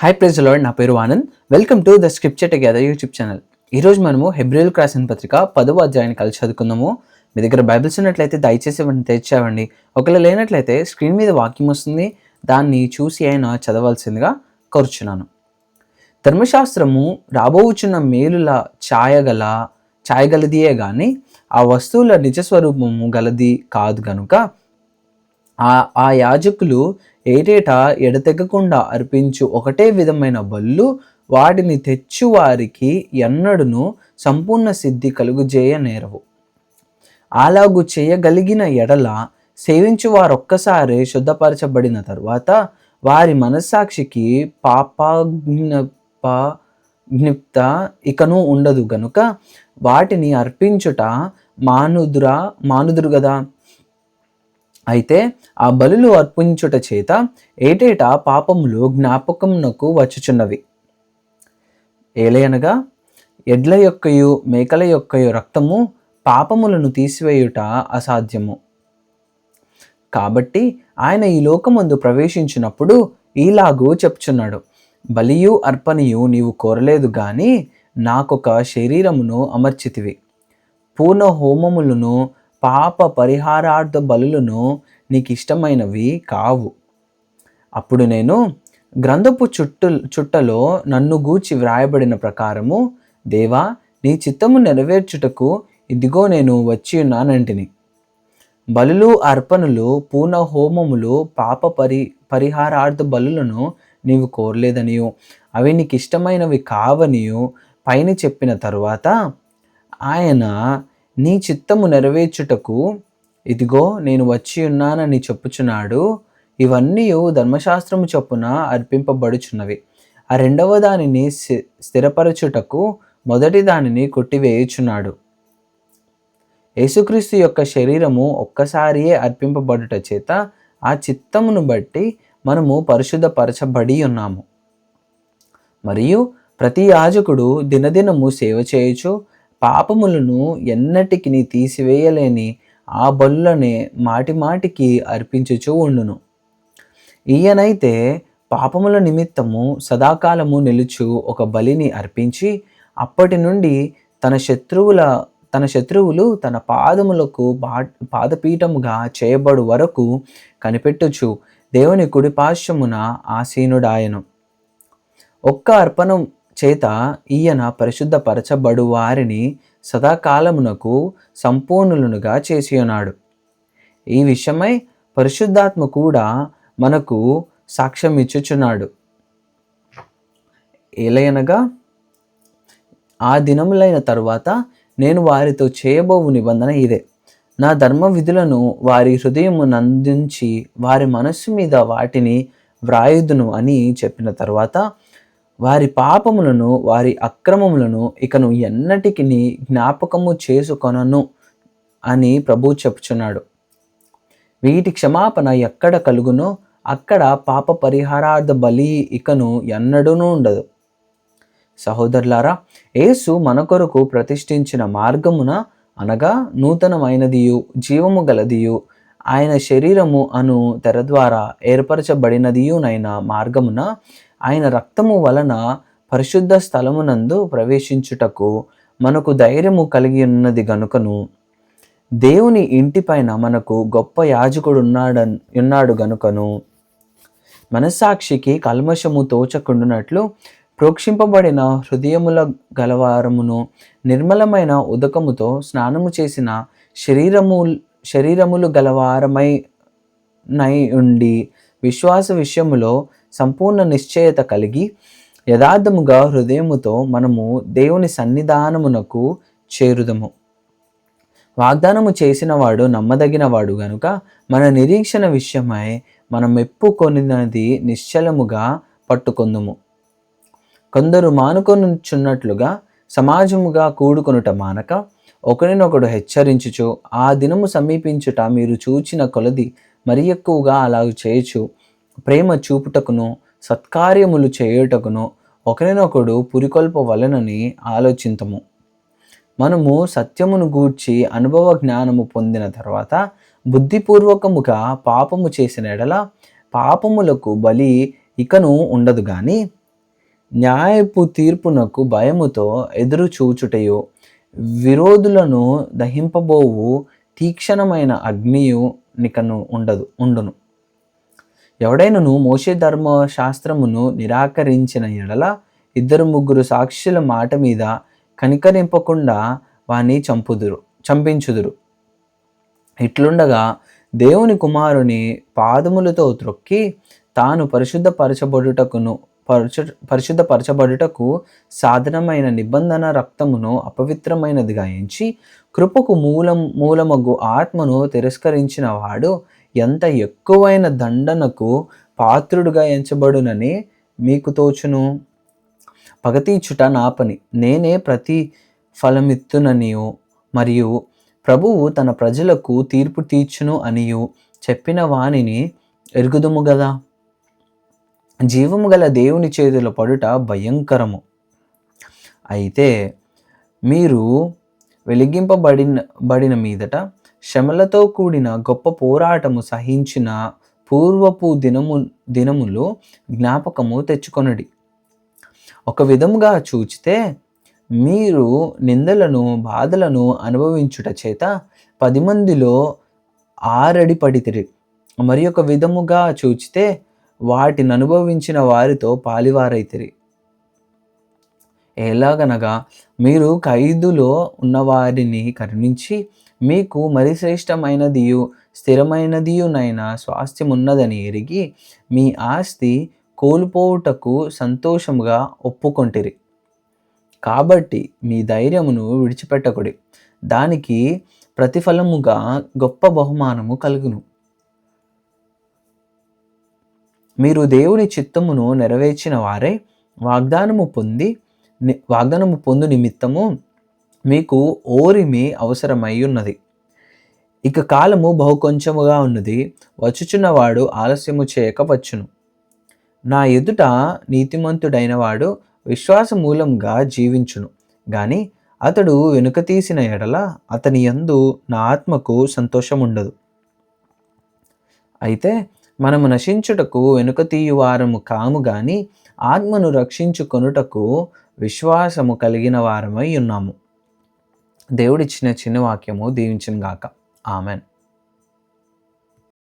Hi praise lord, నా పేరు Anand. Welcome to the scripture together YouTube channel. ఈరోజు మనము హెబ్రీయులకు రాసిన పత్రిక 10వ అధ్యాయాన్ని కలిసి చదువుకుందాము. మీ దగ్గర బైబిల్స్ ఉన్నట్లయితే దయచేసి వాటిని తెచ్చావండి. ఒకవేళ లేనట్లయితే స్క్రీన్ మీద వాక్యం వస్తుంది, దాన్ని చూసి అయినా చదవాల్సిందిగా కోరుచున్నాను. ధర్మశాస్త్రము రాబోవుచున్న మేలుల ఛాయగలదియే గాని ఆ వస్తువుల నిజస్వరూపము గలది కాదు గనుక ఆ యాజకులు ఏటేటా ఎడతెగకుండా అర్పించు ఒకటే విధమైన బలులు వాటిని తెచ్చువారికి ఎన్నడూను సంపూర్ణ సిద్ధి కలుగుజేయ నేరవు. అలాగు చేయగలిగిన ఎడల సేవించు వారొక్కసారి శుద్ధపరచబడిన తరువాత వారి మనస్సాక్షికి పాపజ్ఞప్త ఇకను ఉండదు గనుక వాటిని అర్పించుట మానుదురు గదా. అయితే ఆ బలులు అర్పించుట చేత ఏటేటా పాపములు జ్ఞాపకమునకు వచ్చుచున్నవి. ఏలయనగా ఎడ్ల యొక్కయు మేకల యొక్కయు రక్తము పాపములను తీసివేయుట అసాధ్యము. కాబట్టి ఆయన ఈ లోకమందు ప్రవేశించినప్పుడు ఈలాగూ చెప్చున్నాడు, బలియు అర్పణయు నీవు కోరలేదు గాని నాకొక శరీరమును అమర్చితివి. పూర్ణ హోమములను పాప పరిహారార్థ బలులను నీకు ఇష్టమైనవి కావు. అప్పుడు నేను గ్రంథపు చుట్టలో నన్ను గూర్చి వ్రాయబడిన ప్రకారము, దేవా నీ చిత్తము నెరవేర్చుటకు ఇదిగో నేను వచ్చి ఉన్నానంటిని. బలులు అర్పణలు పూర్ణ హోమములు పాప పరిహారార్థ బలులను నీవు కోరలేదనియు అవి నీకు ఇష్టమైనవి కావనియు పైన చెప్పిన తరువాత ఆయన నీ చిత్తము నెరవేర్చుటకు ఇదిగో నేను వచ్చి ఉన్నానని చెప్పుచున్నాడు. ఇవన్నీ ధర్మశాస్త్రము చొప్పున అర్పింపబడుచున్నవి. ఆ రెండవ దానిని స్థిరపరచుటకు మొదటి దానిని కొట్టివేయుచున్నాడు. యేసుక్రీస్తు యొక్క శరీరము ఒక్కసారియే అర్పింపబడుట చేత ఆ చిత్తమును బట్టి మనము పరిశుద్ధపరచబడి ఉన్నాము. మరియు ప్రతి యాజకుడు దినదినము సేవ చేయుచు పాపములను ఎన్నటికి తీసివేయలేని ఆ బలులనే మాటిమాటికి అర్పించుచూ ఉండును. ఈయనైతే పాపముల నిమిత్తము సదాకాలము నిలుచు ఒక బలిని అర్పించి అప్పటి నుండి తన శత్రువులు తన పాదములకు పాదపీఠముగా చేయబడు వరకు కనిపెట్టుచు దేవుని కుడిపార్శ్వమున ఆసీనుడాయను. ఒక్క అర్పణం చేత ఈయన పరిశుద్ధపరచబడు వారిని సదాకాలమునకు సంపూర్ణులుగా చేసి ఉన్నాడు. ఈ విషయమై పరిశుద్ధాత్మ కూడా మనకు సాక్ష్యం ఇచ్చుచున్నాడు. ఏలయనగా ఆ దినములైన తరువాత నేను వారితో చేయబోవు నిబంధన ఇదే, నా ధర్మ విధులను వారి హృదయము నందించి వారి మనస్సు మీద వాటిని వ్రాయుదును అని చెప్పిన తర్వాత వారి పాపములను వారి అక్రమములను ఇకను ఎన్నటికి జ్ఞాపకము చేసుకొనను అని ప్రభువు చెప్పుచున్నాడు. వీటి క్షమాపణ ఎక్కడ కలుగునో అక్కడ పాప పరిహారార్థ బలి ఇకను ఎన్నడూనూ ఉండదు. సహోదరులారా, యేసు మన కొరకు ప్రతిష్ఠించిన మార్గమున అనగా నూతనమైనదియు జీవము గలదియు ఆయన శరీరము అను తెర ద్వారా ఏర్పరచబడినదియునైన మార్గమున ఆయన రక్తము వలన పరిశుద్ధ స్థలమునందు ప్రవేశించుటకు మనకు ధైర్యము కలిగి ఉన్నది గనుకను, దేవుని ఇంటిపైన మనకు గొప్ప యాజకుడు ఉన్నాడు గనుకను, మనస్సాక్షికి కల్మషము తోచకుండునట్లు ప్రోక్షింపబడిన హృదయముల గలవారమును నిర్మలమైన ఉదకముతో స్నానము చేసిన శరీరములు గలవారమై ఉండి విశ్వాస విషయములో సంపూర్ణ నిశ్చయత కలిగి యథార్థముగా హృదయముతో మనము దేవుని సన్నిధానమునకు చేరుదము. వాగ్దానము చేసిన వాడు నమ్మదగినవాడు గనుక మన నిరీక్షణ విషయమై మనం మెప్పుకొనినది నిశ్చలముగా పట్టుకొందుము. కొందరు మానుకొనుచున్నట్లుగా సమాజముగా కూడుకొనుట మానక ఒకరినొకడు హెచ్చరించుచు ఆ దినము సమీపించుట మీరు చూచిన కొలది మరి ఎక్కువగా అలాగ చేయొచ్చు ప్రేమ చూపుటకును సత్కార్యములు చేయుటకును ఒకరినొకడు పురికొల్పవలెనని ఆలోచింతము. మనము సత్యమును గూర్చి అనుభవ జ్ఞానము పొందిన తర్వాత బుద్ధిపూర్వకముగా పాపము చేసిన ఎడల పాపములకు బలి ఇకను ఉండదు గాని న్యాయపు తీర్పునకు భయముతో ఎదురు చూచుటయు, విరోధులను దహింపబోవు తీక్షణమైన అగ్నియు నికను ఉండును. ఎవడైనను మోషే ధర్మశాస్త్రమును నిరాకరించిన ఎడల 2-3 సాక్షుల మాట మీద కనికరింపకుండా వాని చంపించుదురు. ఇట్లుండగా దేవుని కుమారుని పాదములతో త్రొక్కి తాను పరిశుద్ధపరచబడుటకు సాధనమైన నిబంధన రక్తమును అపవిత్రమైనదిగా ఎంచి కృపకు మూలమగు ఆత్మను తిరస్కరించిన వాడు ఎంత ఎక్కువైన దండనకు పాత్రుడుగా ఎంచబడునని మీకు తోచును. పగతీచుట నా పని, నేనే ప్రతి ఫలమిత్తుననియు మరియు ప్రభువు తన ప్రజలకు తీర్పు తీర్చును అనియు చెప్పిన వానిని ఎరుగుదుము గదా. జీవము గల దేవుని చేతిలో పడుట భయంకరము. అయితే మీరు వెలిగింపబడిన మీదట శ్రమలతో కూడిన గొప్ప పోరాటము సహించిన పూర్వపు దినములు జ్ఞాపకము తెచ్చుకొనడి. ఒక విధముగా చూచితే మీరు నిందలను బాధలను అనుభవించుట చేత 10 మందిలో ఆరడిపడితిరి. మరి ఒక విధముగా చూచితే వాటిని అనుభవించిన వారితో పాలివారైతిరి. ఎలాగనగా మీరు ఖైదులో ఉన్నవారిని కరుణించి మీకు మరి శ్రేష్టమైనదియు స్థిరమైనదియునైన స్వాస్థ్యమున్నదని ఎరిగి మీ ఆస్తి కోల్పోవుటకు సంతోషముగా ఒప్పుకొంటిరి. కాబట్టి మీ ధైర్యమును విడిచిపెట్టకుడి, దానికి ప్రతిఫలముగా గొప్ప బహుమానము కలుగును. మీరు దేవుని చిత్తమును నెరవేర్చిన వారై వాగ్దానము పొందు నిమిత్తము మీకు ఓరిమి అవసరమై ఉన్నది. ఇక కాలము బహు కొంచెముగా ఉన్నది, వచ్చుచున్నవాడు ఆలస్యము చేయక వచ్చును. నా ఎదుట నీతిమంతుడైన వాడు విశ్వాస మూలంగా జీవించును, గాని అతడు వెనుక తీసిన ఎడల అతని యందు నా ఆత్మకు సంతోషముండదు. అయితే మనము నశించుటకు వెనుక తీయువారము కాము గాని ఆత్మను రక్షించుకొనుటకు విశ్వాసము కలిగిన వారమై ఉన్నాము. దేవుడిచ్చిన చిన్న వాక్యము దీవించును గాక. ఆమెన్.